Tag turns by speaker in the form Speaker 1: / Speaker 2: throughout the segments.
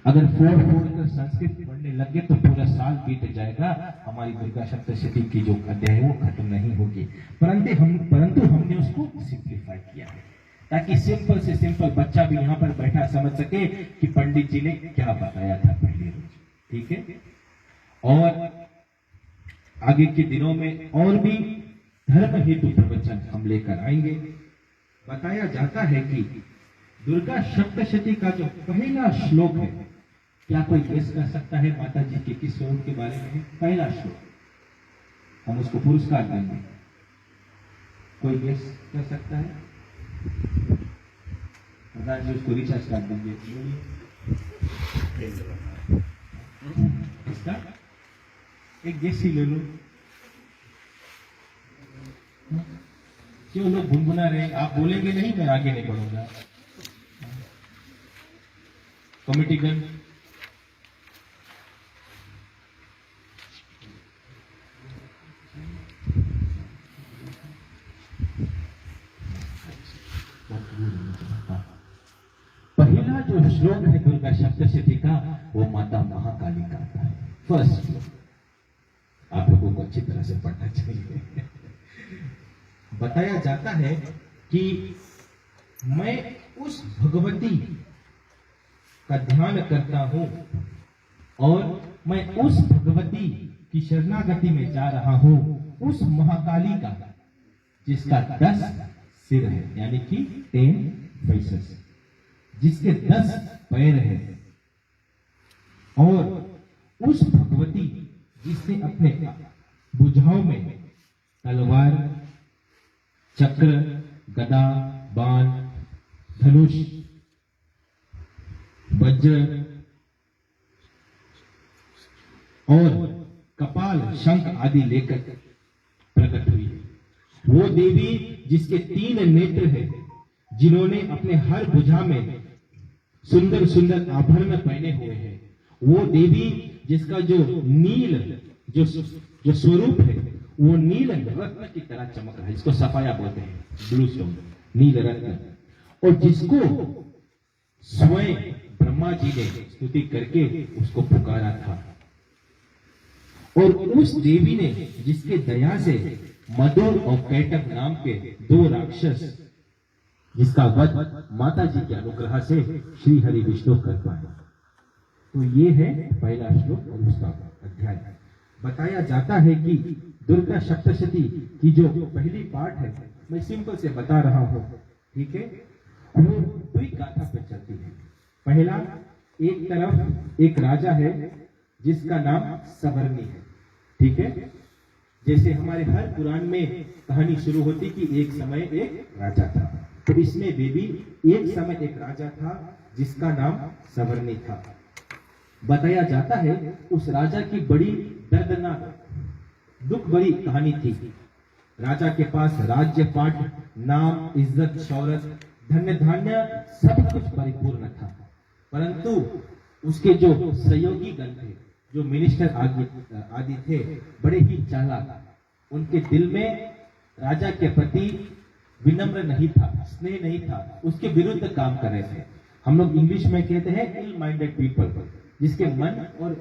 Speaker 1: अगर फोड़ फोड़ कर संस्कृत पढ़ने लगे तो पूरा साल बीत जाएगा, हमारी दुर्गा सप्तशती की जो अध्याय है वो खत्म नहीं होगी। परंतु हमने उसको सिंप्लीफाई किया है ताकि सिंपल से सिंपल बच्चा भी यहाँ पर बैठा समझ सके कि पंडित जी ने क्या बताया था पहले रोज। ठीक है, और आगे के दिनों में और भी धर्म हेतु प्रवचन हम लेकर आएंगे। बताया जाता है कि दुर्गा सप्तशती का जो पहला श्लोक है, क्या कोई गेस कर सकता है माता जी के किस स्वरूप के बारे में है? पहला श्लोक, हम उसको पुरस्कार देंगे। कोई गेस कर सकता है? प्रधान जी उसको रिचार्ज कर देंगे। इसका एक गेस ही ले लो। क्यों लोग गुनगुना रहे? आप बोलेंगे नहीं, मैं आगे नहीं बढ़ूंगा। कमिटीगण पहला जो श्लोक है दुर्गा सप्तशती का वो माता महाकाली का आता है। फर्स्ट श्लोक आप लोगों को अच्छी तरह से पढ़ना चाहिए। बताया जाता है कि मैं उस भगवती का ध्यान करता हूं और मैं उस भगवती की शरणागति में जा रहा हूं, उस महाकाली का जिसका 10 सिर है, यानी कि 10 फेसेस, जिसके 10 पैर हैं, और उस भगवती जिसने अपने भुजाओं में तलवार, चक्र, गदा, बाण, धनुष, वज्र और कपाल, शंख आदि लेकर प्रकट हुई है। वो देवी जिसके 3 नेत्र हैं, जिन्होंने अपने हर भुजा में सुंदर सुंदर आभरण पहने हुए हैं, वो देवी जिसका जो नील जो स्वरूप है वो नील रत्न की तरह चमक रहा है, जिसको सफाया बोलते हैं, ब्लू स्टोन, नील रत्न, और जिसको स्वयं ब्रह्मा जी ने स्तुति करके उसको पुकारा था। और उस देवी ने जिसके दया से मधु और कैटक नाम के 2 राक्षस, जिसका वध माता जी के अनुग्रह से श्री हरि विष्णु कर पाए। तो ये है पहला श्लोक और उसका अध्याय। बताया जाता है कि दुर्गा सप्तशती की जो पहली पार्ट है, मैं सिंपल से बता रहा हूं, ठीक है, वो 2 गाथा पे चलती है। पहला, एक तरफ एक राजा है जिसका नाम सवर्णी है, ठीक है, जैसे हमारे हर पुराण में कहानी शुरू होती कि एक समय एक राजा था, तो इसमें देवी एक समय एक राजा था जिसका नाम सवर्णी था। बताया जाता है उस राजा की बड़ी दर्दनाक दुख भरी कहानी थी। राजा के पास राज्य पाट, नाम, इज्जत, शौहरत, धन्य धान्य सब कुछ परिपूर्ण था, परंतु उसके जो सहयोगी गण थे, जो मिनिस्टर आदि थे, बड़े ही चालाक, उनके दिल में राजा के प्रति विनम्र नहीं था, स्नेह नहीं था, उसके विरुद्ध काम कर रहे थे। हम लोग इंग्लिश में कहते हैं इल माइंडेड पीपल, जिसके मन और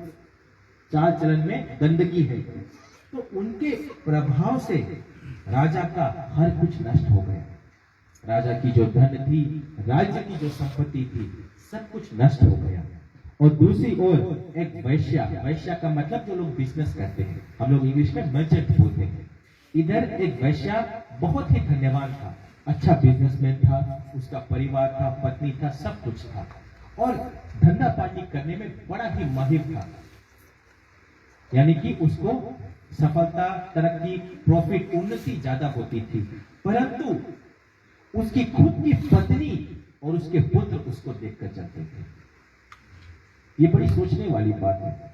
Speaker 1: चाल चलन में गंदगी है। तो उनके प्रभाव से राजा का हर कुछ नष्ट हो गया। राजा की जो धन थी, राज्य की जो संपत्ति थी, सब कुछ नष्ट हो गया। और दूसरी ओर एक वैश्या, वैश्या का मतलब जो लोग बिजनेस करते हैं, हम लोग इंग्लिश में मर्चेंट बोलते हैं। इधर एक वैश्या बहुत ही धन्यवान था, अच्छा बिजनेसमैन था, उसका परिवार था, पत्नी था, सब कुछ था, और धंधा पानी करने में बड़ा ही माहिर था, यानी कि उसको सफलता, तरक्की, प्रॉफिट, उन्नति ज्यादा होती थी। परंतु उसकी खुद की पत्नी और उसके पुत्र उसको देखकर चलते थे। ये बड़ी सोचने वाली बात है।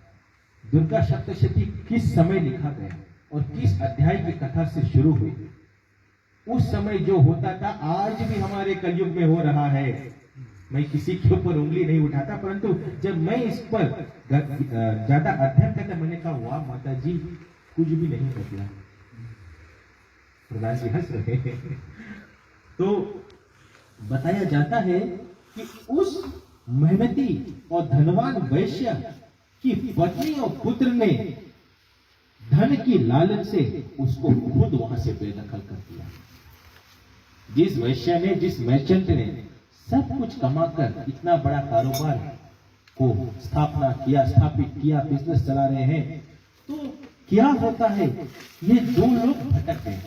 Speaker 1: दुर्गा सप्तशती किस समय लिखा गया और किस अध्याय की कथा से शुरू हुई? उस समय जो होता था आज भी हमारे कलयुग में हो रहा है। मैं किसी के ऊपर उंगली नहीं उठाता, परंतु जब मैं इस पर ज्यादा अध्ययन करता, मैंने कहा वाह माता जी, कुछ भी नहीं बदला। प्रधान जी हंस रहे हैं। तो बताया जाता है कि उस मेहनती और धनवान वैश्य की पत्नी और पुत्र ने धन की लालच से उसको खुद वहां से बेदखल कर दिया। जिस वैश्य ने, जिस मर्चेंट ने सब कुछ कमाकर इतना बड़ा कारोबार को स्थापित किया, बिजनेस चला रहे हैं, तो क्या होता है, ये दो लोग भटक गए।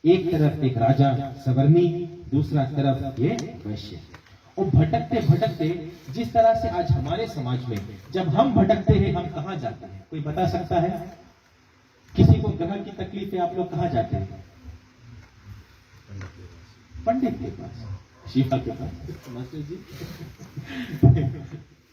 Speaker 1: एक तरफ एक राजा सवर्णी, दूसरा तरफ ये वैश्य। और भटकते भटकते जिस तरह से आज हमारे समाज में जब हम भटकते हैं, हम कहां जाते हैं? कोई बता सकता है? किसी को ग्रह की तकलीफ है, आप लोग कहां जाते हैं? पंडित के पास, शिवा के पास। मास्टर जी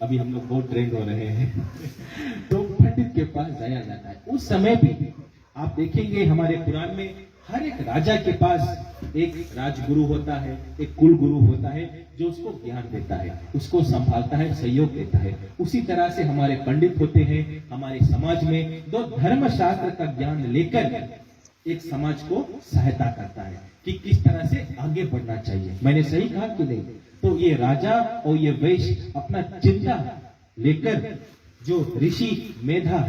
Speaker 1: अभी हम लोग बहुत ट्रेंड हो रहे हैं तो पंडित के पास जाया जाता है। उस समय भी आप देखेंगे हमारे पुराण में हर एक राजा के पास एक राजगुरु होता है, एक कुल गुरु होता है, जो उसको ज्ञान देता है, उसको संभालता है, सहयोग देता है। उसी तरह से हमारे पंडित होते हैं हमारे समाज में, जो धर्मशास्त्र का ज्ञान लेकर एक समाज को सहायता करता है कि किस तरह से आगे बढ़ना चाहिए। मैंने सही कहा कि नहीं? तो ये राजा और ये वैश्य अपना चिंता लेकर जो ऋषि मेधा,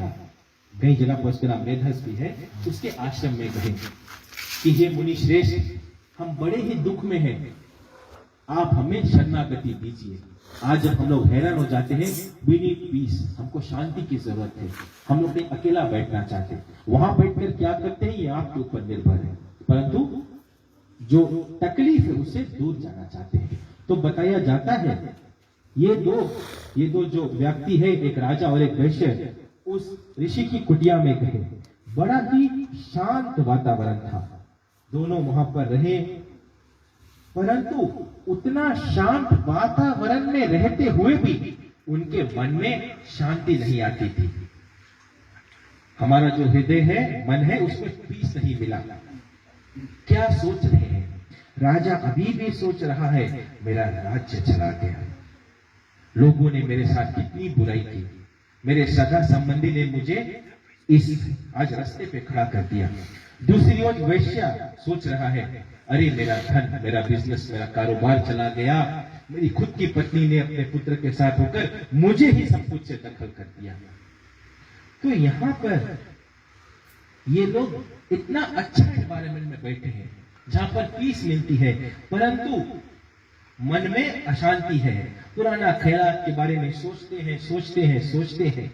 Speaker 1: कई जगह पर उसका नाम मेधस भी है, उसके आश्रम में गए कि हे मुनि श्रेष्ठ, हम बड़े ही दुख में हैं, आप हमें शरणागति दीजिए। आज जब हम लोग हैरान हो जाते हैं, वी नीड पीस, हमको शांति की जरूरत है, हम लोग कहीं अकेला बैठना चाहते हैं। वहां बैठकर क्या करते हैं ये आपके ऊपर निर्भर है, परंतु जो तकलीफ है उससे दूर जाना चाहते हैं। तो बताया जाता है ये दो जो व्यक्ति है, एक राजा और एक वैश्य, उस ऋषि की कुटिया में गए। बड़ा ही शांत वातावरण था, दोनों वहां पर रहे, परंतु उतना शांत वातावरण में रहते हुए भी उनके मन में शांति नहीं आती थी। हमारा जो हृदय है, मन है, उसमें पीस नहीं मिला। क्या सोच रहे हैं? राजा अभी भी सोच रहा है मेरा राज्य चला गया, लोगों ने मेरे साथ कितनी बुराई की, मेरे सगा संबंधी ने मुझे इस आज रास्ते पे खड़ा कर दिया। दूसरी ओर वैश्य सोच रहा है अरे मेरा धन, मेरा बिजनेस, मेरा कारोबार चला गया, मेरी खुद की पत्नी ने अपने पुत्र के साथ होकर मुझे ही सब कुछ से दखल कर दिया। तो यहां पर ये लोग इतना अच्छा एनवायरनमेंट में बैठे हैं जहां पर पीस मिलती है, परंतु मन में अशांति है। पुराना ख्याल के बारे में सोचते हैं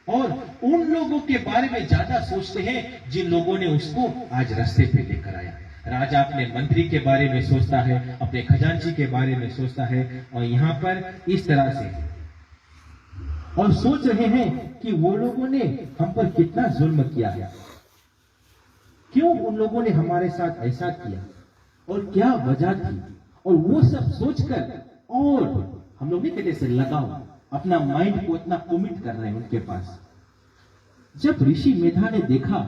Speaker 1: और उन लोगों के बारे में ज्यादा सोचते हैं जिन लोगों ने उसको आज रास्ते पे लेकर आया। राजा अपने मंत्री के बारे में सोचता है, अपने खजांची के बारे में सोचता है, और यहाँ पर इस तरह से और सोच रहे हैं कि वो लोगों ने हम पर कितना जुल्म किया है, क्यों उन लोगों ने हमारे साथ ऐसा किया और क्या वजह थी, और वो सब सोचकर, और हम लोग नहीं कहते से लगाओ अपना माइंड को इतना कमिट कर रहे हैं उनके पास। जब ऋषि मेधा ने देखा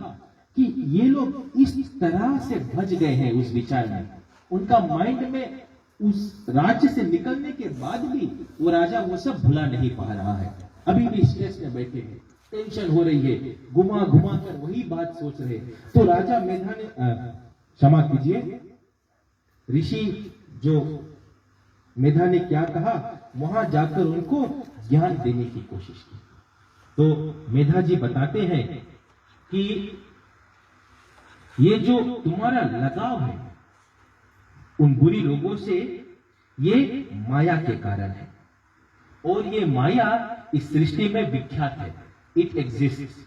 Speaker 1: कि ये लोग इस तरह से भज गए हैं उस विचार में, उनका माइंड में उस राज्य से निकलने के बाद भी वो राजा वो सब भुला नहीं पा रहा है, अभी भी स्ट्रेस में बैठे हैं, टेंशन हो रही है, घुमा घुमा कर वही बात सोच रहे। तो राजा मेधा ने क्षमा कीजिए, ऋषि जो मेधा ने क्या कहा, वहां जाकर उनको ज्ञान देने की कोशिश की। तो मेधा जी बताते हैं कि ये जो तुम्हारा लगाव है उन बुरी लोगों से, ये माया के कारण है, और ये माया इस सृष्टि में विख्यात है, इट एग्जिस्ट,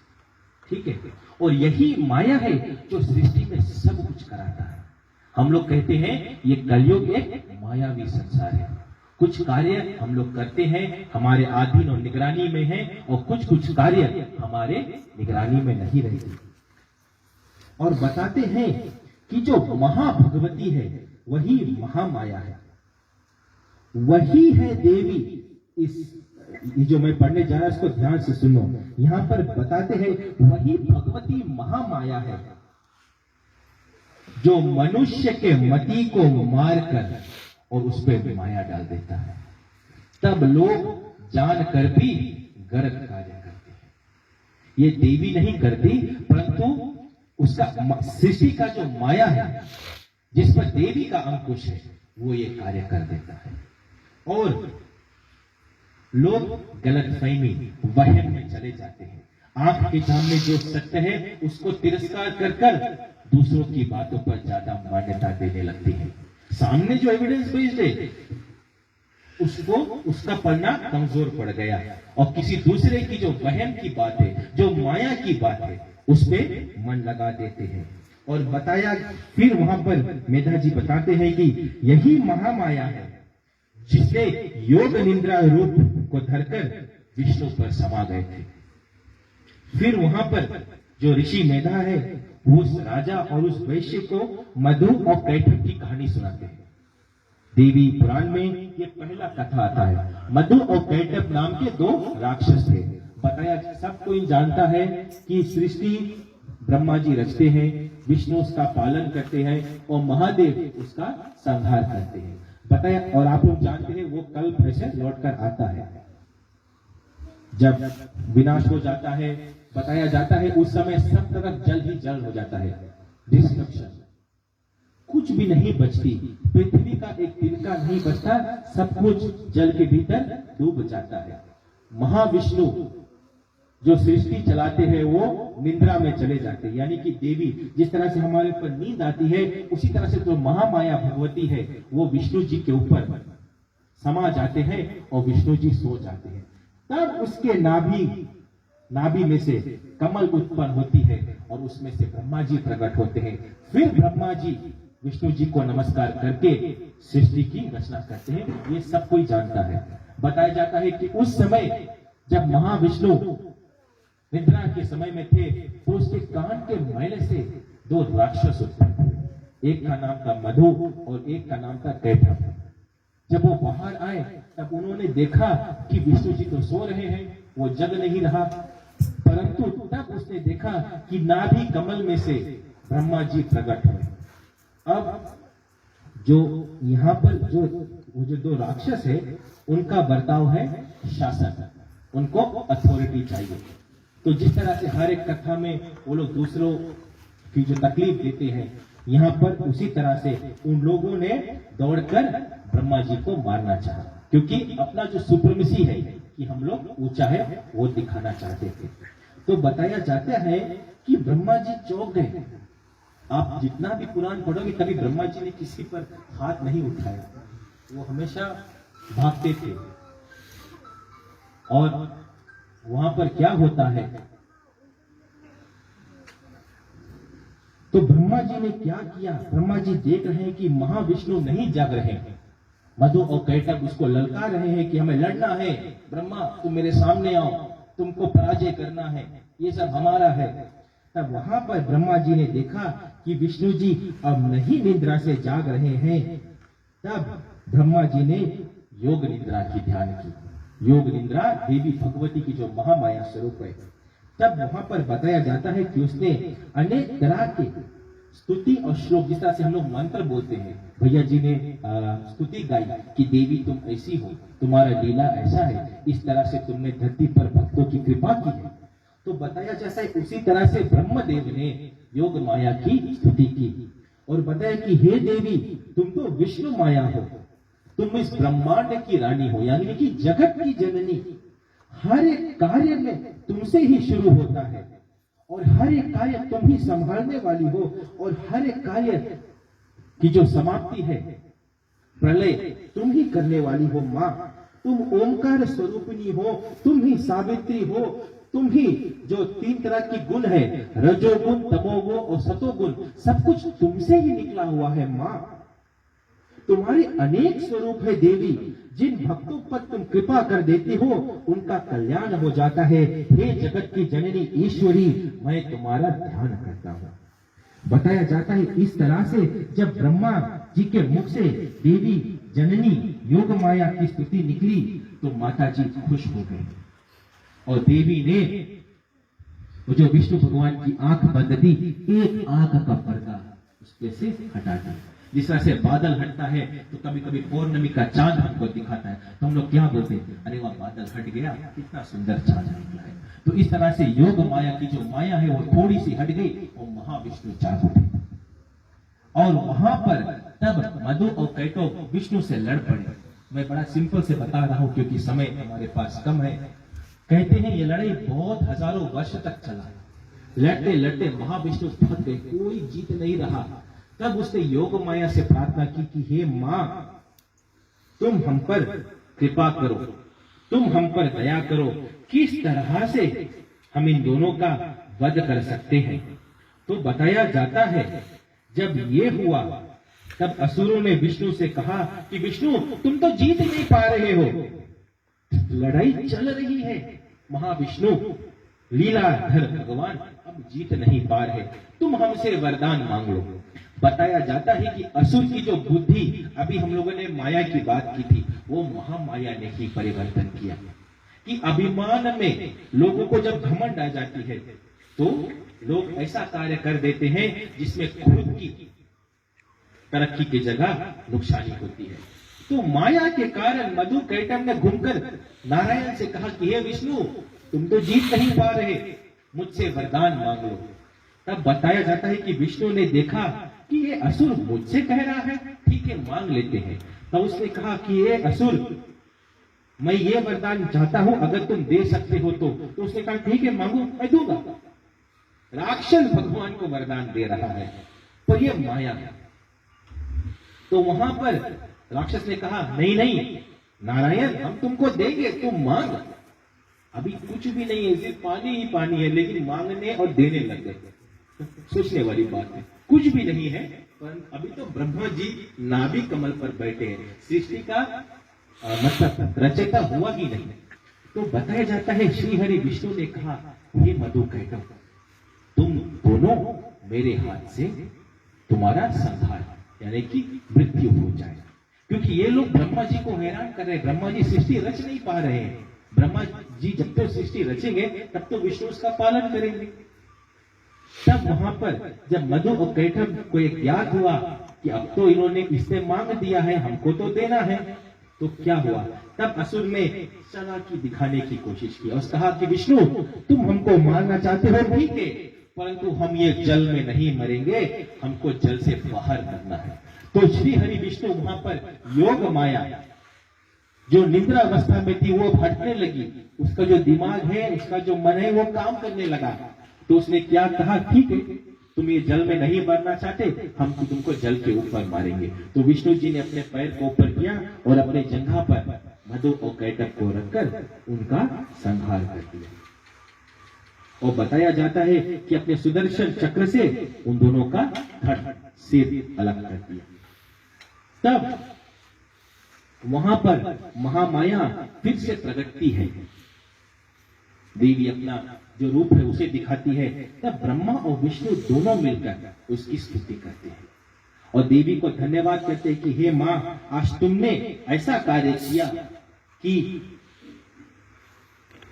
Speaker 1: ठीक है। और यही माया है जो सृष्टि में सब कुछ कराता है। हम लोग कहते हैं ये कलयुग एक मायावी संसार है, कुछ कार्य हम लोग करते हैं हमारे अधीन और निगरानी में है, और कुछ कार्य हमारे निगरानी में नहीं रहते। और बताते हैं कि जो महाभगवती है वही महामाया है, वही है देवी। ये जो मैं पढ़ने जा रहा हूं इसको ध्यान से सुनो, यहां पर बताते हैं वही भगवती महामाया है जो मनुष्य के मति को मारकर और उस पर माया डाल देता है। तब लोग जानकर भी गलत कार्य करते हैं। ये देवी नहीं करती, परंतु उसका सृष्टि का जो माया है जिस पर देवी का अंकुश है वो ये कार्य कर देता है। और लोग गलतफहमी वहम में चले जाते हैं। आंख के सामने जो सत्य है उसको तिरस्कार कर कर दूसरों की बातों पर ज्यादा मान्यता देने लगते हैं। सामने जो एविडेंस बेस्ड है उसको उसका पन्ना कमजोर पड़ गया और किसी दूसरे की जो वहम की बात है, जो माया की बात है, उस पे मन लगा देते हैं। और बताया फिर वहां पर मेधा जी बताते हैं कि यही महामाया है जिसने योग निद्रा रूप को धरकर विष्णु पर समा गए थे। फिर वहां पर जो ऋषि मेधा है उस राजा और उस वैश्य को मधु और कैटभ की कहानी सुनाते हैं। देवी पुराण में ये पहला कथा आता है। मधु और कैटभ नाम के दो राक्षस थे। बताया सब कोई जानता है कि सृष्टि ब्रह्मा जी रचते हैं, विष्णु उसका पालन करते हैं और महादेव उसका संहार करते हैं। बताया और आप लोग जानते हैं वो कल फिर से लौट कर आता है जब विनाश हो जाता है। बताया जाता है उस समय सब तरफ जल ही जल हो जाता है, डिस्ट्रक्शन, कुछ भी नहीं बचती, पृथ्वी का एक तिनका नहीं बचता, सब कुछ जल के भीतर डूब जाता है। महाविष्णु जो सृष्टि चलाते हैं वो निद्रा में चले जाते हैं, यानी कि देवी जिस तरह से हमारे ऊपर नींद आती है उसी तरह से जो महामाया भगवती है वो विष्णु जी के ऊपर समा जाते हैं और विष्णु जी सो जाते हैं। तब उसके नाभि में से कमल उत्पन्न होती है और उसमें से ब्रह्मा जी प्रकट होते हैं। फिर ब्रह्मा जी विष्णु जी को नमस्कार करके सृष्टि की रचना करते हैं। ये सब कोई जानता है। बताया जाता है कि उस समय जब महाविष्णु निद्रा के समय में थे तो उसके कान के मैले से दो राक्षस उत्पन्न हुए। एक का नाम था मधु और एक का नाम था कैटभ। जब वो बाहर आए तब उन्होंने देखा कि विष्णु जी तो सो रहे हैं, वो जग नहीं रहा, परंतु तब उसने देखा कि नाभि कमल में से ब्रह्मा जी प्रकट हुए। अब जो यहाँ पर जो दो राक्षस है उनका बर्ताव है शासन, उनको अथॉरिटी चाहिए। तो जिस तरह से हर एक कथा में वो लोग दूसरों की जो तकलीफ देते हैं, यहाँ पर उसी तरह से उन लोगों ने दौड़कर ब्रह्मा जी को मारना चाहा, क्योंकि अपना जो सुप्रीमेसी है कि हम लोग ऊंचा है वो दिखाना चाहते थे। तो बताया जाता है कि ब्रह्मा जी चौंक गए। आप जितना भी पुराण पढ़ोगे कभी ब्रह्मा जी ने किसी पर हाथ नहीं उठाया, वो हमेशा भागते थे। और वहां पर क्या होता है, तो ब्रह्मा जी ने क्या किया, ब्रह्मा जी देख रहे हैं कि महाविष्णु नहीं जाग रहे हैं। मधु और कैटभ उसको ललकार रहे हैं कि हमें लड़ना है, ब्रह्मा तुम मेरे सामने आओ, तुमको पराजय करना है, ये सब हमारा है। तब वहां पर ब्रह्मा जी ने देखा कि विष्णु जी अब नहीं निद्रा से जाग रहे हैं। तब ब्रह्मा जी ने योग निद्रा की ध्यान की। योग निद्रा देवी भगवती की जो महामाया स्वरूप है। तब वहां पर बताया जाता है कि उसने अनेक तरह के स्तुति और श्लोक, जिस तरह से हम लोग मंत्र बोलते हैं, भैया जी ने स्तुति गाई कि देवी तुम ऐसी हो, तुम्हारा लीला ऐसा है, इस तरह से तुमने धरती पर भक्तों की कृपा की है। तो बताया जैसा है उसी तरह से ब्रह्मदेव ने योग माया की स्तुति की और बताया कि हे देवी तुम तो विष्णु माया हो, तुम इस ब्रह्मांड की रानी हो, यानी कि जगत की जननी। हर एक कार्य में तुमसे ही शुरू होता है और हर एक कार्य तुम ही संभालने वाली हो और हर एक कार्य की जो समाप्ति है, प्रलय, तुम ही करने वाली हो माँ। तुम ओंकार स्वरूपिणी हो, तुम ही सावित्री हो, तुम ही जो तीन तरह की गुण है, रजोगुण, तमोगुण और सतोगुण, सब कुछ तुमसे ही निकला हुआ है माँ। तुम्हारे अनेक स्वरूप है देवी, जिन भक्तों पर तुम कृपा कर देती हो उनका कल्याण हो जाता है। हे जगत की जननी ईश्वरी, मैं तुम्हारा ध्यान करता हूँ। बताया जाता है इस तरह से जब ब्रह्मा जी के मुख से देवी जननी योग माया की स्तुति निकली तो माता जी खुश हो गई और देवी ने जो विष्णु भगवान की आंख बंद थी, एक आंख का पर्दा उसके से हटा दिया। जिस तरह से बादल हटता है तो कभी कभी पौर्णमी का चांद हमको दिखाता है तो हम लोग क्या बोलते हैं, अरे वह बादल हट गया, कितना सुंदर चांद निकला है। तो इस तरह से योग माया की जो माया है वो थोड़ी सी हट गई और महाविष्णु जाग उठे और वहां पर तब मधु और कैटभ विष्णु से लड़ पड़े। मैं बड़ा सिंपल से बता रहा हूं क्योंकि समय हमारे पास कम है। कहते हैं ये लड़ाई बहुत हजारों वर्ष तक चला। लड़ते लड़ते महाविष्णु थक गए, कोई जीत नहीं रहा। तब उसने योग माया से प्रार्थना की कि हे मां, तुम हम पर कृपा करो, तुम हम पर दया करो, किस तरह से हम इन दोनों का वध कर सकते हैं। तो बताया जाता है जब ये हुआ तब असुरों ने विष्णु से कहा कि विष्णु तुम तो जीत नहीं पा रहे हो, लड़ाई चल रही है। महाविष्णु लीलाधर भगवान अब जीत नहीं पा रहे, तुम हमसे वरदान मांग लो। बताया जाता है कि असुर की जो बुद्धि, अभी हम लोगों ने माया की बात की थी, वो महामाया ने ही परिवर्तन किया कि अभिमान में लोगों को जब घमंड आ जाती है तो लोग ऐसा कार्य कर देते हैं जिसमें खुद की तरक्की की जगह नुकसानी होती है। तो माया के कारण मधु कैटभ ने घूमकर नारायण से कहा कि हे विष्णु तुम तो जीत नहीं पा रहे, मुझसे वरदान मांग लो। तब बताया जाता है कि विष्णु ने देखा कि ये असुर मुझसे कह रहा है, ठीक है मांग लेते हैं। तब उसने कहा कि ये असुर, मैं ये वरदान चाहता हूं, अगर तुम दे सकते हो तो उसने कहा ठीक है मांगो, मैं दूंगा। राक्षस भगवान को वरदान दे रहा है पर ये माया है। तो वहां पर राक्षस ने कहा नहीं नहीं नारायण, हम तुमको देंगे, तुम मांग। अभी कुछ भी नहीं है, सिर्फ पानी ही पानी है, लेकिन मांगने और देने लग गए। सोचने वाली बात है, कुछ भी नहीं है, पर अभी तो ब्रह्मा जी नाभि कमल पर बैठे हैं, सृष्टि का मतलब रचयिता हुआ ही नहीं। तो बताया जाता है श्री हरि विष्णु ने कहा हे मधु कैटभ, तुम दोनों मेरे हाथ से तुम्हारा संहार यानी कि मृत्यु हो जाए, क्योंकि ये लोग ब्रह्मा जी को हैरान कर रहे हैं। ब्रह्मा जी सृष्टि रच नहीं पा रहे हैं। ब्रह्मा जी जब तक सृष्टि रचेंगे तब तो विष्णु उसका पालन करेंगे। तब वहां पर जब मधु और कैटभ को एक ज्ञात हुआ कि अब तो इन्होंने इससे मांग दिया है, हमको तो देना है, तो क्या हुआ, तब असुर ने चालाकी दिखाने की कोशिश की और कहा कि विष्णु तुम हमको मारना चाहते हो, ठीक है, परंतु हम ये जल में नहीं मरेंगे, हमको जल से बाहर करना है। तो श्री हरि विष्णु वहां पर योग माया जो निद्रा अवस्था में थी वो हटने लगी, उसका जो दिमाग है, उसका जो मन है वो काम करने लगा। तो उसने क्या कहा, ठीक है तुम ये जल में नहीं मरना चाहते, हम तुमको जल के ऊपर मारेंगे। तो विष्णु जी ने अपने पैर को ऊपर किया और अपने जंघा पर मधु और कैटभ को रखकर उनका संहार कर दिया। और बताया जाता है कि अपने सुदर्शन चक्र से उन दोनों का धड़ सिर अलग कर दिया। तब वहां पर महामाया फिर से प्रगटती है, देवी अपना जो रूप है उसे दिखाती है। तब ब्रह्मा और विष्णु दोनों मिलकर उसकी स्तुति करते हैं और देवी को धन्यवाद करते हैं कि हे मां, आज तुमने ऐसा कार्य किया कि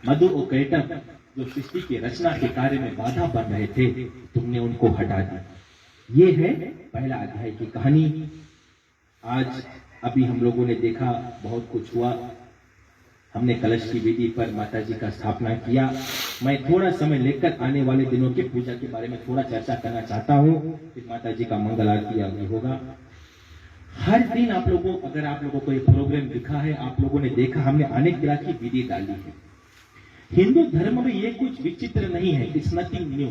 Speaker 1: मधु और कैटभ जो सृष्टि की रचना के कार्य में बाधा बन रहे थे, तुमने उनको हटा दिया। ये है पहला अध्याय की कहानी। आज अभी हम लोगों ने देखा बहुत कुछ हुआ, हमने कलश की विधि पर माता जी का स्थापना किया। मैं थोड़ा समय लेकर आने वाले दिनों के पूजा के बारे में थोड़ा चर्चा करना चाहता हूँ, फिर माता जी का मंगल आरती आगे होगा। हर दिन आप लोगों, अगर आप लोगों को ये प्रोग्राम दिखा है, आप लोगों ने देखा, हमने अनेक तरह की विधि डाली है। हिंदू धर्म में ये कुछ विचित्र नहीं है, it's nothing new,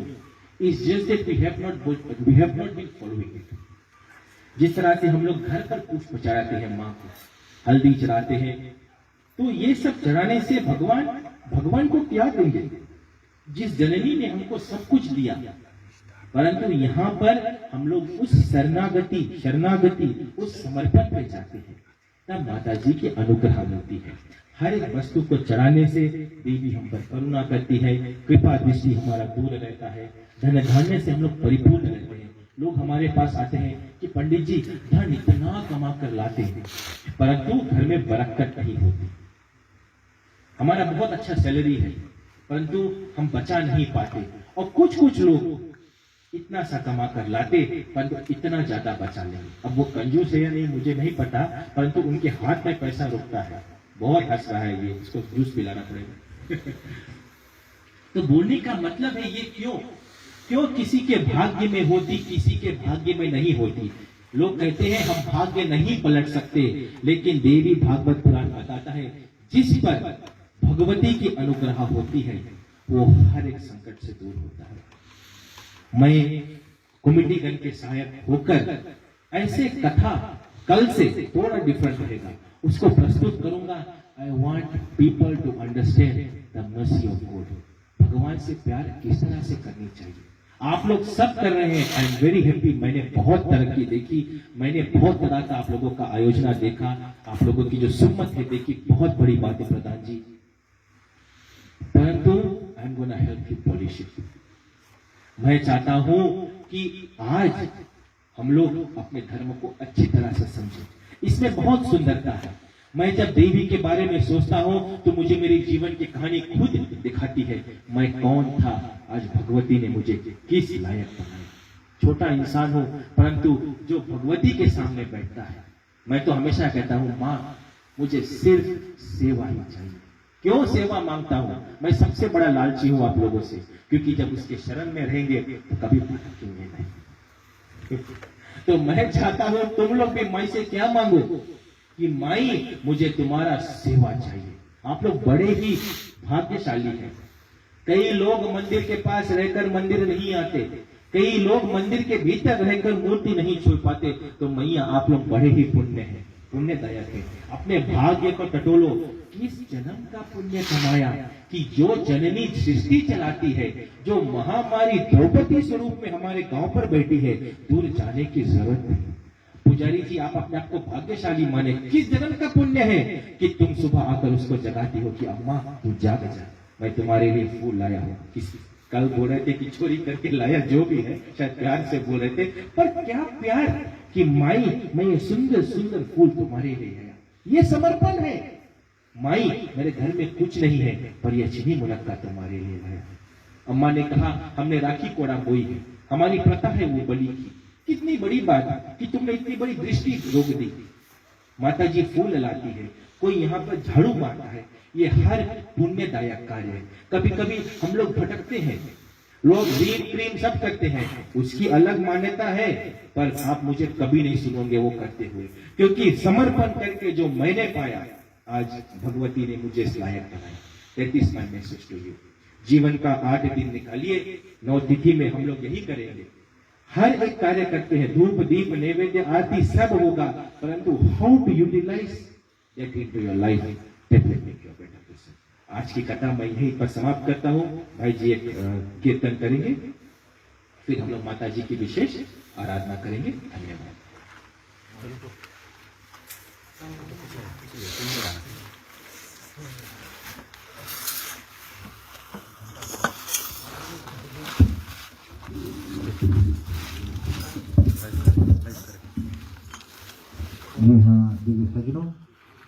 Speaker 1: it's just that we have not been following it. जिस तरह से हम लोग घर पर पुष्प चढ़ाते हैं, माँ को हल्दी चढ़ाते हैं, तो ये सब चढ़ाने से भगवान को क्या देंगे? जिस जननी ने हमको सब कुछ दिया, परंतु यहाँ पर हम लोग उस शरणागति उस समर्पण पे जाते हैं, तब माता जी की अनुग्रह मिलती है। हर एक वस्तु को चढ़ाने से देवी हम पर करुणा करती है, कृपा दृष्टि हमारा दूर रहता है, धन धान्य से हम लोग परिपूर्ण रहते हैं। लोग हमारे पास आते हैं कि पंडित जी धन इतना कमा कर लाते हैं, परंतु घर में बरकत नहीं होती। हमारा बहुत अच्छा सैलरी है, परंतु हम बचा नहीं पाते। और कुछ लोग इतना सा कमा कर लाते, परंतु इतना ज्यादा बचा नहीं। अब वो कंजूस है या नहीं मुझे नहीं पता, परंतु उनके हाथ में पैसा रुकता है। बहुत हंस रहा है ये, इसको जूस पिलाना पड़ेगा। तो बोलने का मतलब है ये क्यों किसी के भाग्य में होती, किसी के भाग्य में नहीं होती। लोग कहते हैं हम भाग्य नहीं पलट सकते, लेकिन देवी भागवत पुराण बताता है जिस पर भगवती की अनुग्रह होती है वो हर एक संकट से दूर होता है। मैं कुमिटीगण के सहायक होकर ऐसे कथा कल से थोड़ा डिफरेंट रहेगा, उसको प्रस्तुत करूंगा। I want people to understand the mercy of God. भगवान से प्यार किस तरह से करनी चाहिए। आप लोग सब कर रहे हैं, आई एम वेरी हैप्पी। मैंने बहुत तरक्की देखी, मैंने बहुत तरह का आप लोगों का आयोजना देखा, आप लोगों की जो सुम्मत है देखी, बहुत बड़ी बात है प्रधान जी। परंतु I am gonna help you polish it. मैं चाहता हूं कि आज हम लोग अपने धर्म को अच्छी तरह से समझें। इसमें बहुत सुंदरता है। मैं जब देवी के बारे में सोचता हूं तो मुझे मेरे जीवन की कहानी खुद दिखाती है। मैं कौन था, आज भगवती ने मुझे किस लायक बनाया। छोटा इंसान हूं, परंतु जो भगवती के सामने बैठता है, मैं तो हमेशा कहता हूं मां मुझे सिर्फ सेवा ही चाहिए। क्यों सेवा मांगता हूं? मैं सबसे बड़ा लालची हूं आप लोगों से, क्योंकि जब उसके शरण में रहेंगे तो कभी भटकेंगे नहीं। तो मैं चाहता हूं तुम लोग भी माई से क्या मांगो कि माई मुझे तुम्हारा सेवा चाहिए। आप लोग बड़े ही भाग्यशाली हैं। कई लोग मंदिर के पास रहकर मंदिर नहीं आते, कई लोग मंदिर के भीतर रहकर मूर्ति नहीं छू पाते। तो मैया आप लोग बड़े ही पुण्य हैं, पुण्यदायक है। अपने भाग्य को टटोलो। किस जन्म का पुण्य कमाया कि जो जननी सृष्टि चलाती है, जो महामारी द्रौपदी स्वरूप में हमारे गांव पर बैठी है, दूर जाने की जरूरत नहीं। पुजारी जी आप अपने आप को भाग्यशाली माने। किस जन्म का पुण्य है कि तुम सुबह आकर उसको जगाती हो कि अम्मा तू जाग जा, मैं तुम्हारे लिए फूल लाया हूं। कल बोल रहे थे कि चोरी करके लाया, जो भी है शायद प्यार से बोल रहे थे, पर क्या प्यार कि माई मैं ये सुंदर सुंदर फूल तुम्हारे लिए लाया। ये समर्पण है। माई मेरे घर में कुछ नहीं है, पर यह चीनी मुनक्का तुम्हारे लिए लाया। अम्मा ने कहा हमने राखी कोड़ा बोई है, हमारी प्रथा है वो बलि की। कितनी बड़ी बात कि तुमने इतनी बड़ी दृष्टि रोक दी। माता जी फूल लाती है, कोई यहाँ पर झाड़ू मारता है, ये हर पुण्यदायक कार्य है। कभी कभी हम लोग भटकते हैं, लोग दीप क्रीम सब करते हैं, उसकी अलग मान्यता है, पर आप मुझे कभी नहीं सुनोगे वो करते हुए, क्योंकि समर्पण करके जो मैंने पाया आज भगवती ने मुझे इस लायक बनाया। That is my message to you. जीवन का 8 दिन निकालिए, 9 तिथि में हम लोग यही करेंगे। हर एक कार्य करते हैं, धूप दीप नैवेद्य आरती सब होगा, परंतु how to utilise that into your life, that will make you a better person. आज की कथा मैं यहीं पर समाप्त करता हूं। भाई जी एक कीर्तन करेंगे, फिर हम लोग माता जी की विशेष आराधना करेंगे। धन्यवाद।
Speaker 2: जी हाँ दीदी सजनों,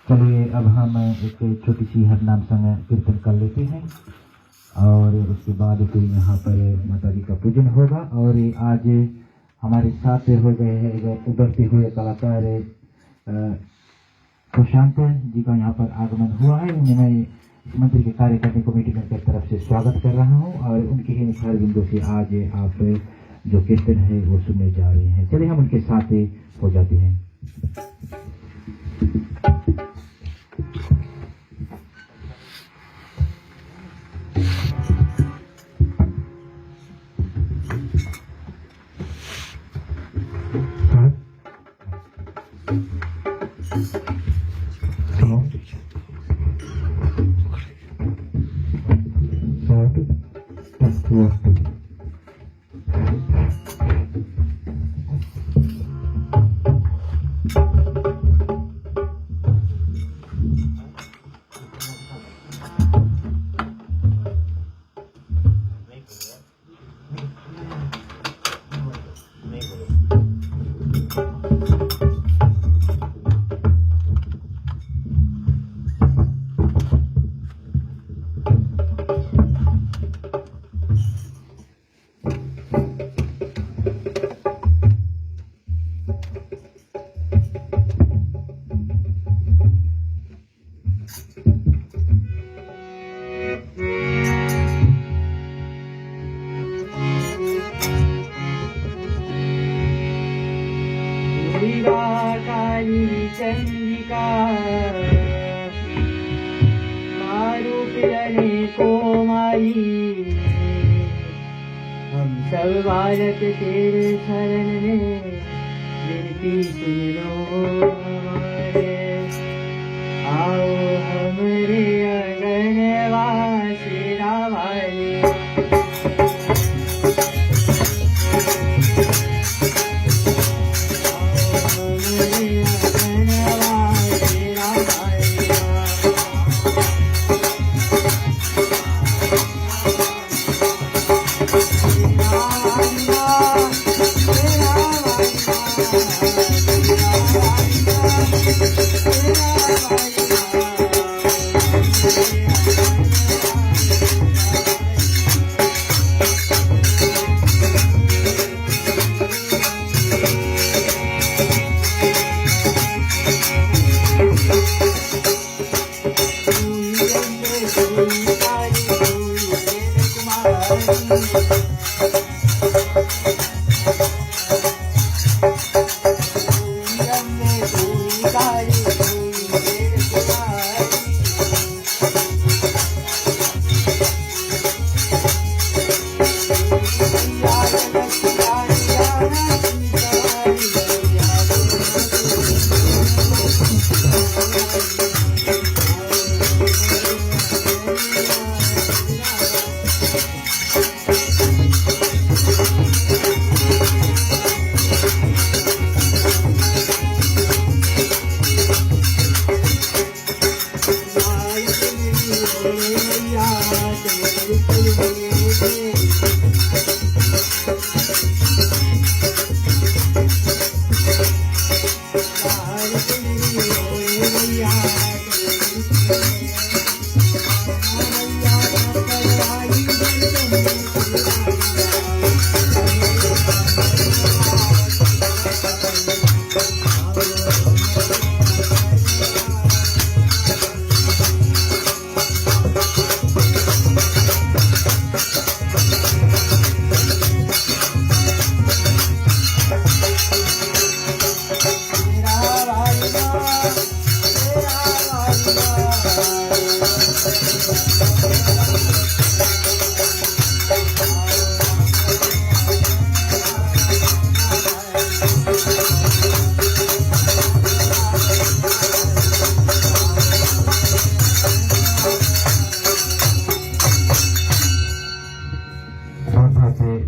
Speaker 2: चलिए अब हम एक छोटी सी हरनाम संग कीर्तन कर लेते हैं और उसके बाद फिर यहाँ पर माता जी का पूजन होगा। और आज हमारे साथ हो गए हैं उभरते हुए कलाकार सुशांत जी का यहाँ पर आगमन हुआ है। उन्हें मैं इस मंदिर के कार्यकारिणी कमेटी की तरफ से स्वागत कर रहा हूँ और उनके ही निखार बिंदु से आज आप जो कीर्तन है वो सुनने जा रहे हैं। चलिए हम उनके साथ हो जाते हैं।
Speaker 3: चंडिका मारू पिलने को माई हम सब बालक तेरे शरण में विनती सुन लो हमारे आओ हमरे अगनवासी रावाले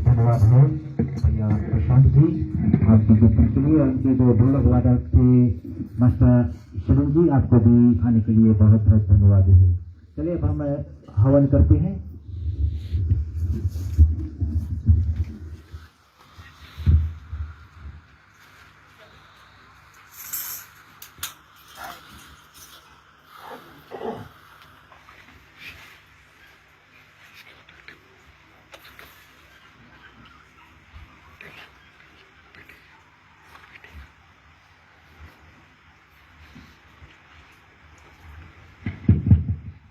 Speaker 2: धन्यवाद है भैया प्रशांत जी आपकी गिफ्ट के लिए। उनके जो ढोलक वादक थे मास्टर सुनील जी, आपको भी आने के लिए बहुत बहुत धन्यवाद है। चलिए अब हम हवन करते हैं।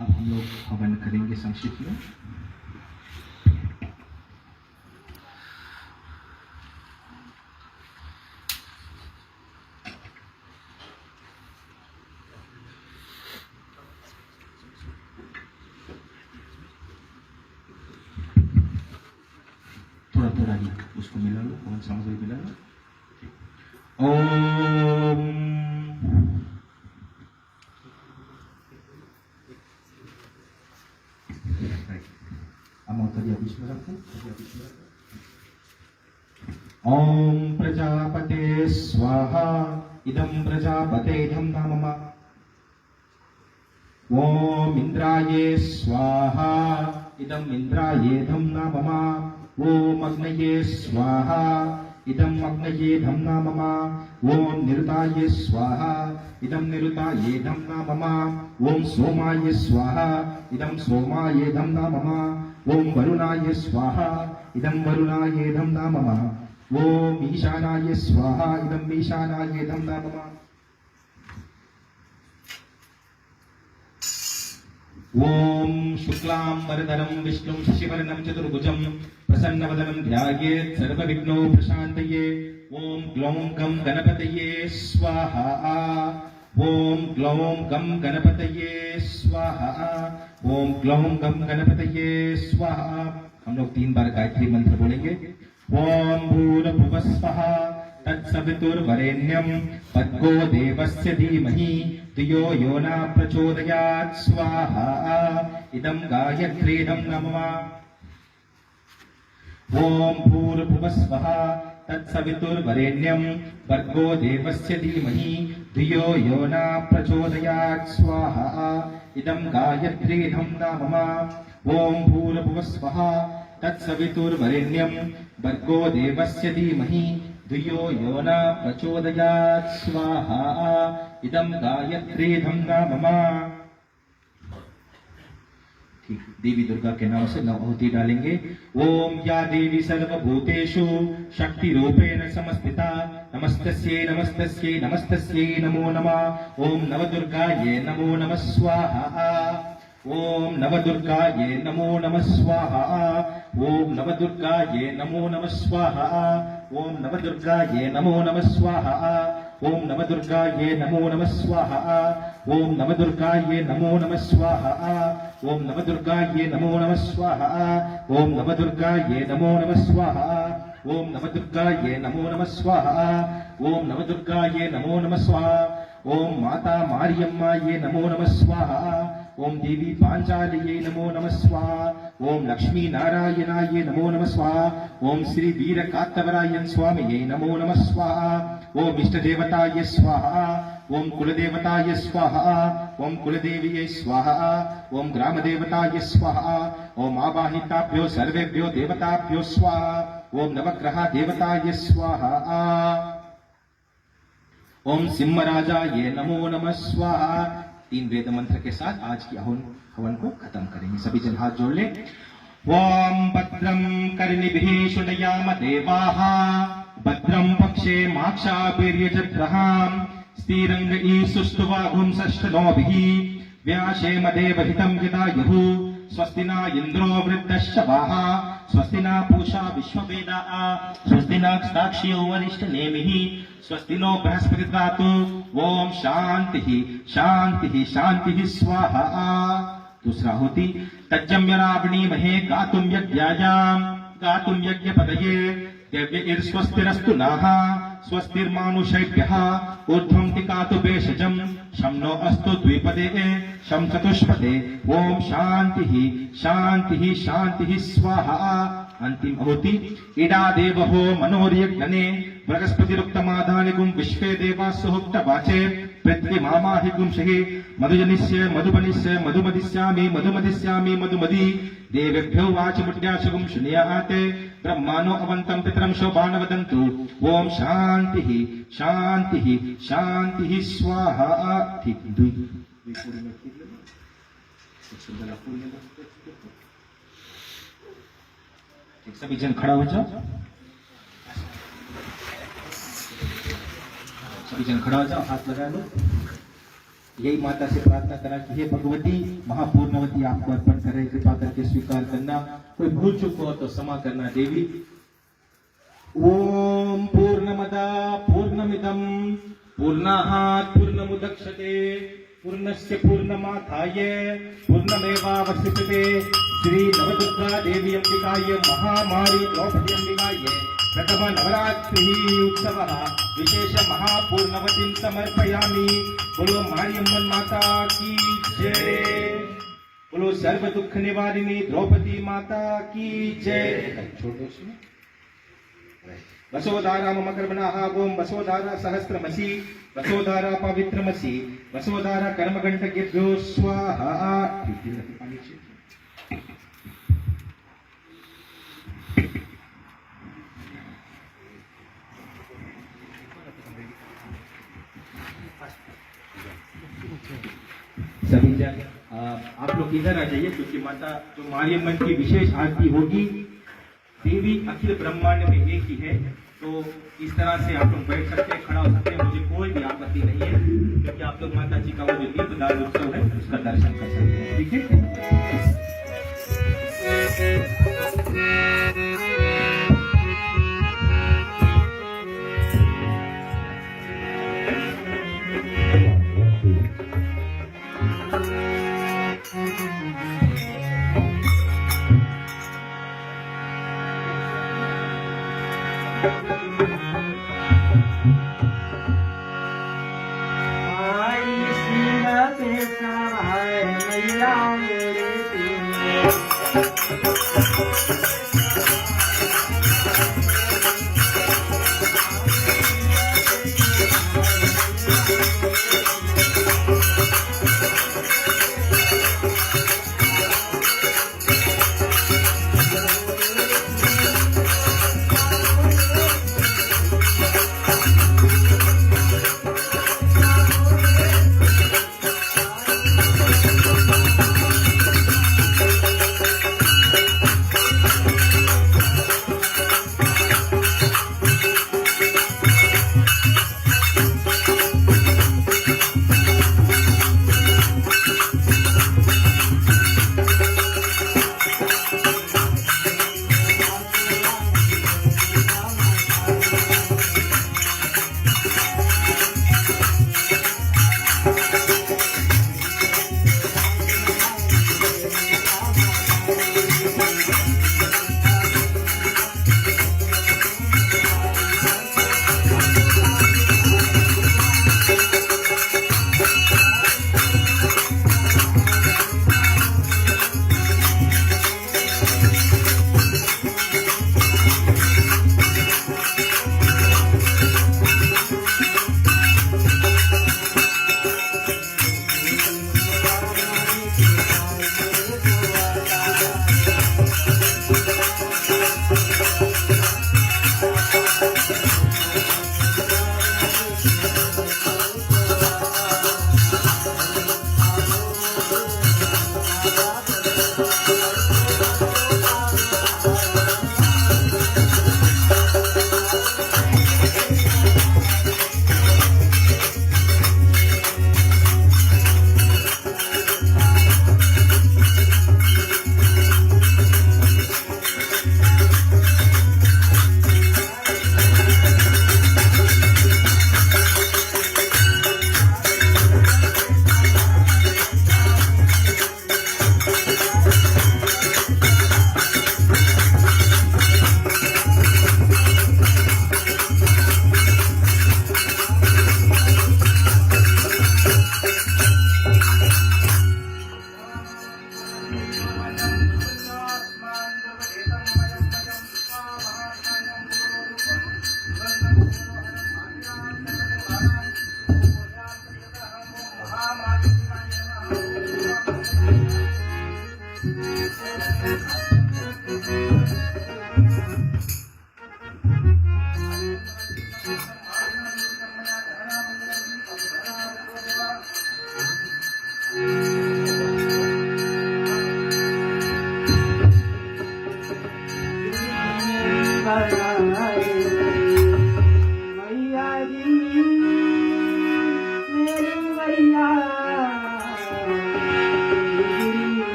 Speaker 1: अब हम लोग हवन करेंगे संक्षिप्त में। थोड़ा थोड़ा ही उसको मिला लो, हवन सामग्री मिला लो। ओम ओम प्रजापते स्वाहा इदं प्रजापतेऽहं नाम ओम इंद्राये स्वाहा इदं इंद्रायेऽहं नाम ओम अग्नये स्वाहा इदं अग्नयेऽहं नाम ओम निरुताये स्वाहा इदं निरुतायेऽहं नाम ओम सोमाय स्वाहा इदं सोमायेऽहं नाम ओम वरुणाय स्वाहा इदं वरुणायेऽहं नाम ओम ईशानाय स्वाहा इदं ईशानायेऽहं नाम ओम शुक्लां वरदरं विष्णुं शशिवर्णं चतुर्भुजं प्रसन्नवदनं ध्यायेत् सर्वविघ्नोपशान्तये ओम ग्लौं गम गणपतये स्वाहा। ओम ग्लौं गम गणपतये स्वाहा। ओम ग्लौं गम गणपतये स्वाहा। हम लोग 3 बार गायत्री मंत्र बोलेंगे। ओम भूर्भुवः स्वः तत्सवितुर्वरेण्यं भर्गो देवस्य धीमहि धियो यो न प्रचोदयात् स्वाहा। इदं गायत्रीदं नमः। ओम भूर्भुवः स्वः तत्सवितुर्वरेण्यं भर्गो देवस्य धीमहि धियो यो न प्रचोदयात् स्वाहा। इदं गायत्रीदं नमः। ओम भूर्भुवः स्वः तत्सवितुर्वरेण्यं भर्गो देवस्य धीमहि धियो यो न प्रचोदयात् स्वाहा। इदं गायत्रीदं नमः। देवी दुर्गा के नाम से 9 आहुति डालेंगे। ओम या देवी सर्वभूतेषु शक्ति रूपेण समस्थिता नमस्तस्यै नमस्तस्यै नमस्तस्यै नमो नमः। ओम नवदुर्गायै नमो नमः स्वाहा। ओम नवदुर्गायै नमो नमः स्वाहा। ओम नवदुर्गायै नमो नमः स्वाहा। ओम नवदुर्गायै नमो नमः स्वाहा। ओम नवदुर्गायै नमो नमः स्वाहा। ओम नवदुर्गायै नमो नमः स्वाहा। ओम नवदुर्गायै नमो नमः स्वाहा। ओम नवदुर्गायै नमो नमः स्वाहा। ओम नवदुर्गायै नमो नमः स्वाहा। ओम नवदुर्गायै नमो नमः स्वाहा। ओम माता मारियम्मायै नमो नमः स्वाहा। ओम देवी पांचालियै नमो नमः स्वाहा। ओम लक्ष्मी नारायणायै नमो नमः स्वाहा। ओम श्री वीर कात्तवरायन स्वामियै नमो नमः स्वाहा। ओम इष्ट देवताय स्वाहा। ओम कुलदेवताय स्वाहा। ओम कुलदेवीयै स्वाहा। ओम ग्राम देवताय स्वाहा। ओम आवाहिताभ्यो सर्वेभ्यो देवताभ्यो स्वाहा। ओम नवग्रह देवताय स्वाहा। ओम सिंहराजाय नमो नमः स्वाहा। 3 वेद मंत्र के साथ आज की हवन को खत्म करेंगे। सभी जन हाथ जोड़ ले। ओम भद्रं कर्णिभिः शृणुयाम देवाः भद्रं पक्षे माक्षाभिर्यजत्राः स्थिरैर्यैः व्यासेमदेव हितं यदायुः स्वस्ति न इन्द्रो वृद्धश्रवाः स्वस्ति न पूषा विश्ववेदाः स्वस्ति न साक्ष्यो वरिष्ठनेमिः स्वस्ति नो बृहस्पतिर्दधातु। ओम शांति शांति शांति स्वाहा। दूसरा होती तज्जम्य रावणी महे गातुं यज्ञपदये दिव्यैर्स्वस्तिरस्तु नः स्वस्तिर्मानुषेभ्यः ऊर्ध्वं तिकातु भेषजं शं नो अस्तु द्विपदे शं चतुष्पदे। ओम शांति शांति शांति स्वाहा। अंतिम आहुति इडा देवहो मनोर्यज्ञने बृहस्पतिरुक्तमादानिगुं विश्वे देवासुहुक्त वाचे पृथ्वी मामाहिगुं शहि मधुजनिष्य मधुबनिष्य मधुमदिष्यामि मधुमदिष्यामि मधुमदी देवेभ्यो वाचमुद्याशुगुं शृणुयाते ब्रह्माणो अवन्तं पितरं शोभान वदन्तु। ओम शांति शांति शांति स्वाहा। ठीक सभी जन खड़ा हो जाओ। सभी जन खड़ा हो जाओ, हाथ लगा लो। यही माता से प्रार्थना करा कि हे भगवती महापूर्णवती आपको अर्पण करें, कृपा करके स्वीकार करना। कोई भूल चूक हो तो क्षमा करना देवी। ओम पूर्णमदा पूर्णमिदं पूर्णात् पूर्णमुदच्यते पूर्णस्य पूर्णमादाय पूर्णमेवावशिष्यते। श्री नवदुर्गा देवी अंबिकाय महामारी द्रौपदी अंबिकाय प्रथम नवरात्रि उत्सव विशेष महापूर्णवतीं समर्पयामि। बोलो मारियम्मन माता की जय। बोलो सर्व दुख निवारिणी द्रौपदी माता की जय। वसोधारा मम कर्मणः ओम वसोधारा सहस्रमसि वसोधारा पवित्रमसि वसोधारा कर्मगंटकेभ्यो स्वाहा। सभी जन आप लोग इधर आ जाइए, क्योंकि माता जो मारियम्मन की विशेष आरती होगी। देवी अखिल ब्रह्मांड में एक ही है, तो इस तरह से आप लोग बैठ सकते हैं, खड़ा हो सकते हैं, मुझे कोई भी आपत्ति नहीं है, क्योंकि आप लोग माता जी का वो जो दीपदान उत्सव है उसका दर्शन कर सकते हैं। ठीक है।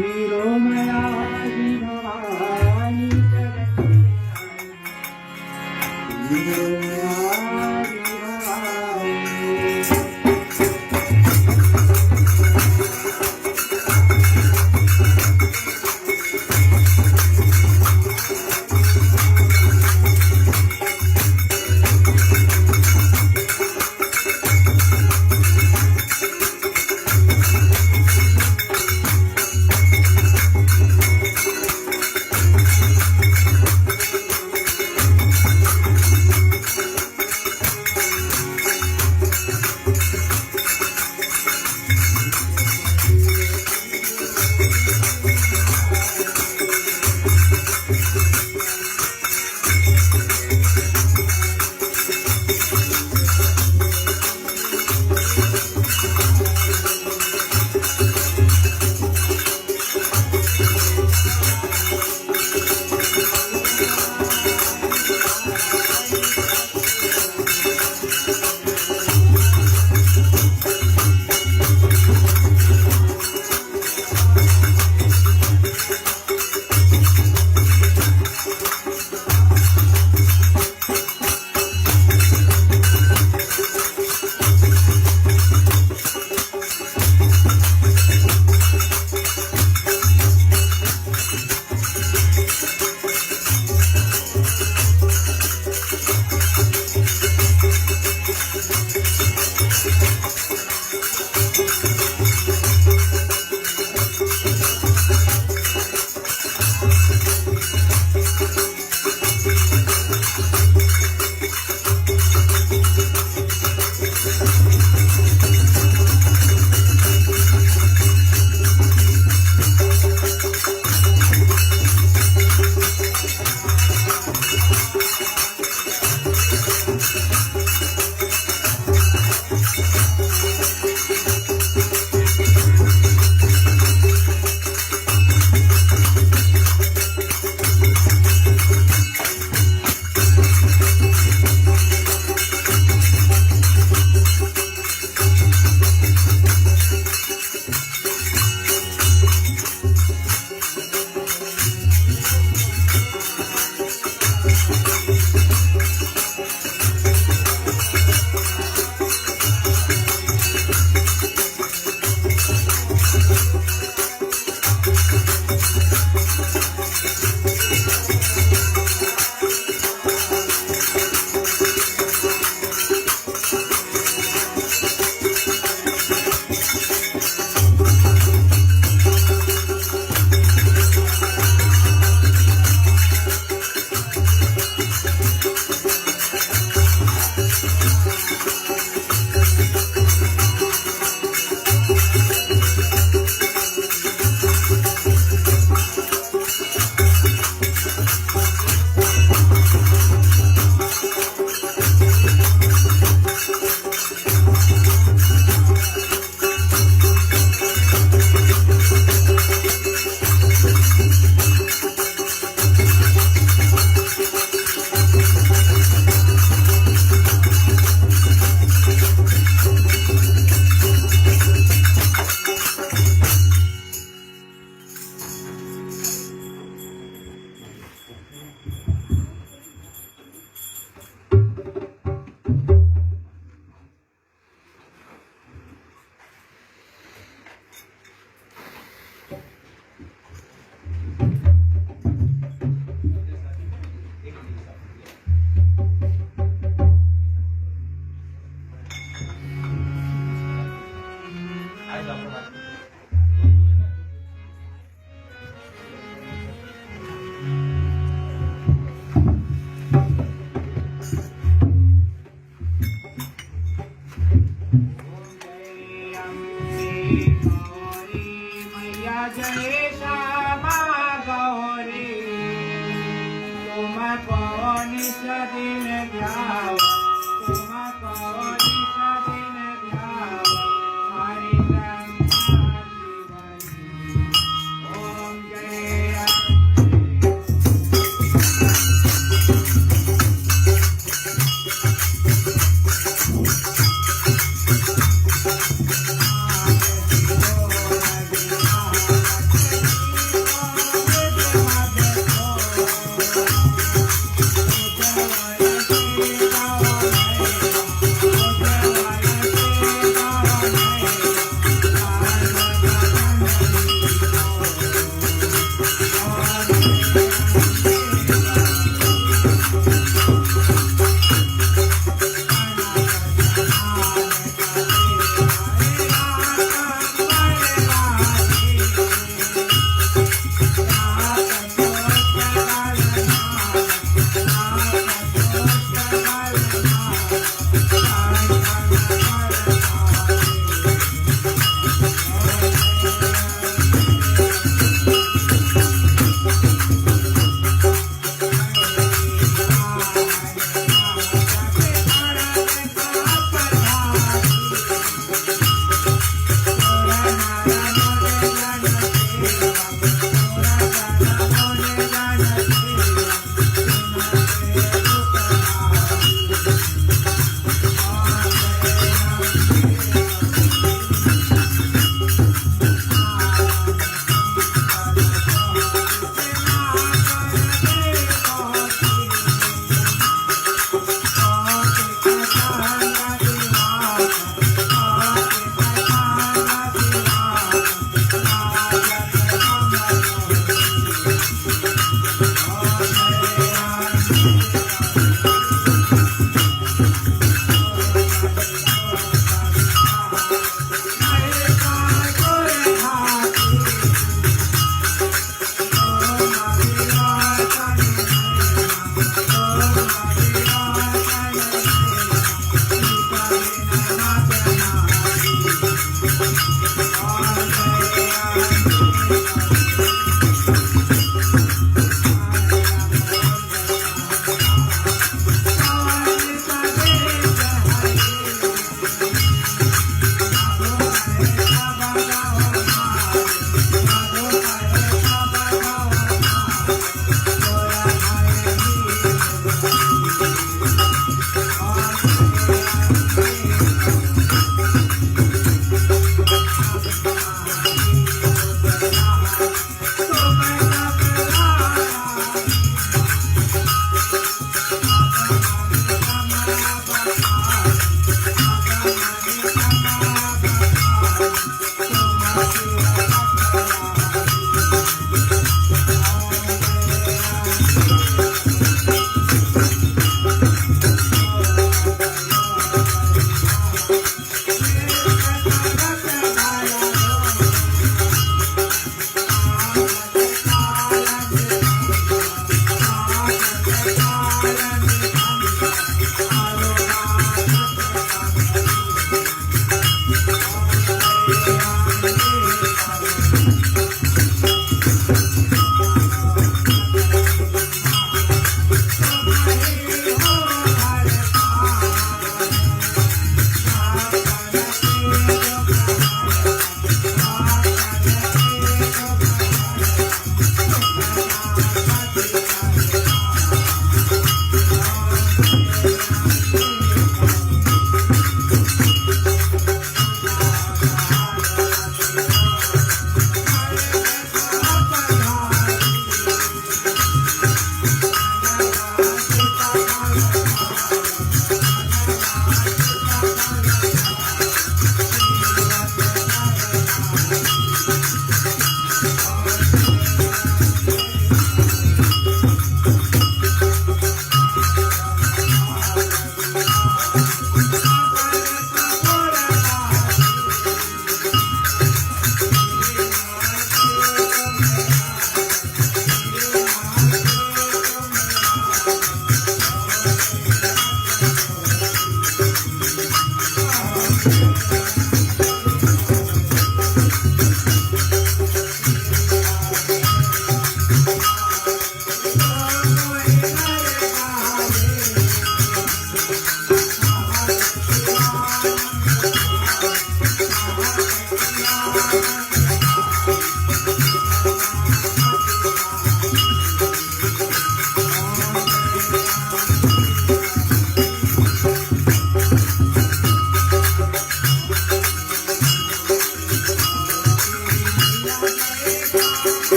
Speaker 3: वीरो मयाजी भवानी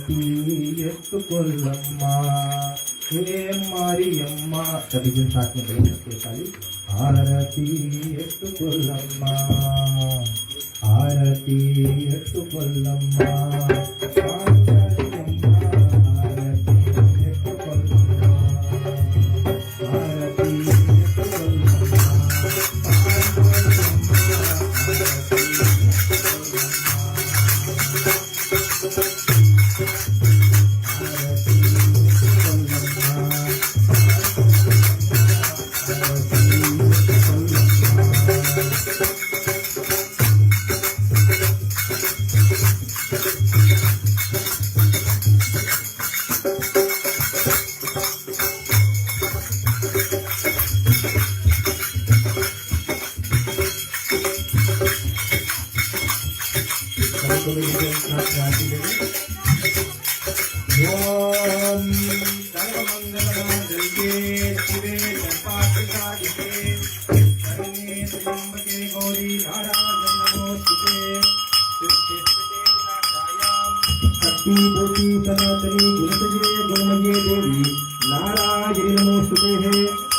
Speaker 1: आरती एत्तुकोल्लम्मा हे मारियम्मा। सभी जन साथ में बोल सकते हैं ताली। आरती एत्तुकोल्लम्मा, आरती एत्तुकोल्लम्मा, ओम सर्वमंगलमांगल्ये शिवे सर्वार्थसाधिके शरण्ये त्र्यंबके गौरी नारायणी नमोस्तुते। शक्ति भूति सनातनी गुणतजे गुणमये देवी नारायणी नमोस्तुते।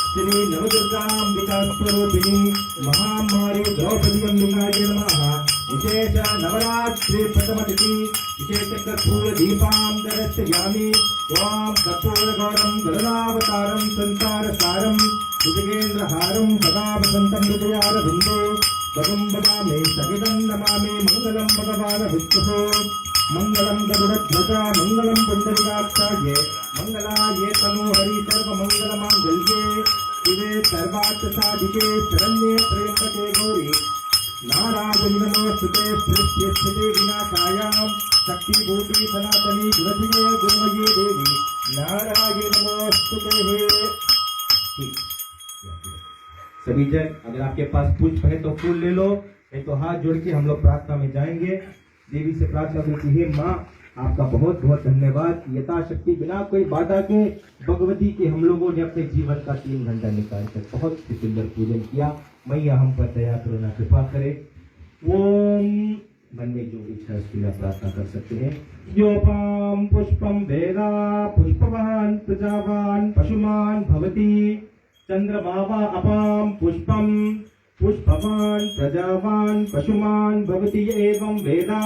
Speaker 1: श्री नवदुर्गांबिका स्वरूपिणी महामारी द्रौपदी अंबिकायै नमः। विशेष नवरात्रि प्रथम तिथि विशेष कर्पूर दीपां दर्शयामि। ओम कर्पूर गौरम गरुडावतारम संसार सारम भुजगेन्द्रहारम सदा वसंतं हृदयारविन्दे करुं वदामि सहितं नमामि। मंगलम भगवान् विष्णुः मंगलम गरुडध्वजा मंगलम पुंडरीकाक्षाय मंगलाय तनोहरि सर्वमंगलमांगल्ये शिवे सर्वार्थसाधिके शरण्ये त्र्यंबके गौरी नारायणी नमोस्तुते। सृष्टि स्थिति विनाशायां शक्ति भूति सनातनी गुणधीये गुणमयी देवी नारायणी नमोस्तुते। सभी जन अगर आपके पास पुष्प है तो फूल ले लो, नहीं तो हाथ जोड़ के हम लोग प्रार्थना में जाएंगे। देवी से प्रार्थना करती है, माँ आपका बहुत बहुत धन्यवाद। यथाशक्ति बिना कोई बाधा के भगवती के हम लोगों ने अपने जीवन का 3 घंटा निकाल कर बहुत ही सुंदर पूजन किया। मैया हम पर दया करुणा कृपा करे। ओम मन में जो इच्छा है उसकी प्रार्थना कर सकते हैं। योपाम पुष्पम वेदा पुष्पवान प्रजावान पशुमान भवति चंद्रमावा अपाम पुष्पम पुष्पवान प्रजावान पशुमान भवति एवं वेदा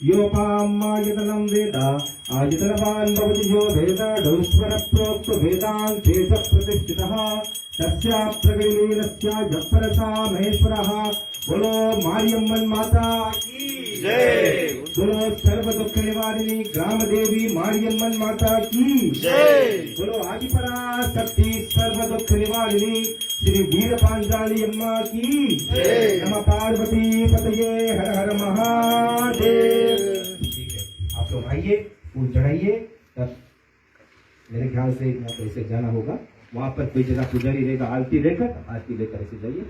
Speaker 1: योपाम आयतनं वेदा आयतनवान भवति यो वेदा दौस्वर प्रोक्त वेदांत देश प्रतिष्ठितः तस्या प्रगतिलीनस्य जपरसा महेश्वरः। बोलो मारियम्मन माता की जय। बोलो सर्व दुख निवारिणी ग्राम देवी मारियम्मन माता की जय। बोलो आदिपरा शक्ति सर्व दुख निवारिणी श्री वीर पांचाली अम्मा की जय। नमः पार्वती पतये हर हर महादेव। ठीक है, आप लोग आइए, फूल चढ़ाइए। तब मेरे ख्याल से यहाँ पे ऐसे जाना होगा, वहां पर कोई जगह पुजारी रहेगा, आरती लेकर आरती लेकर ऐसे जाइए।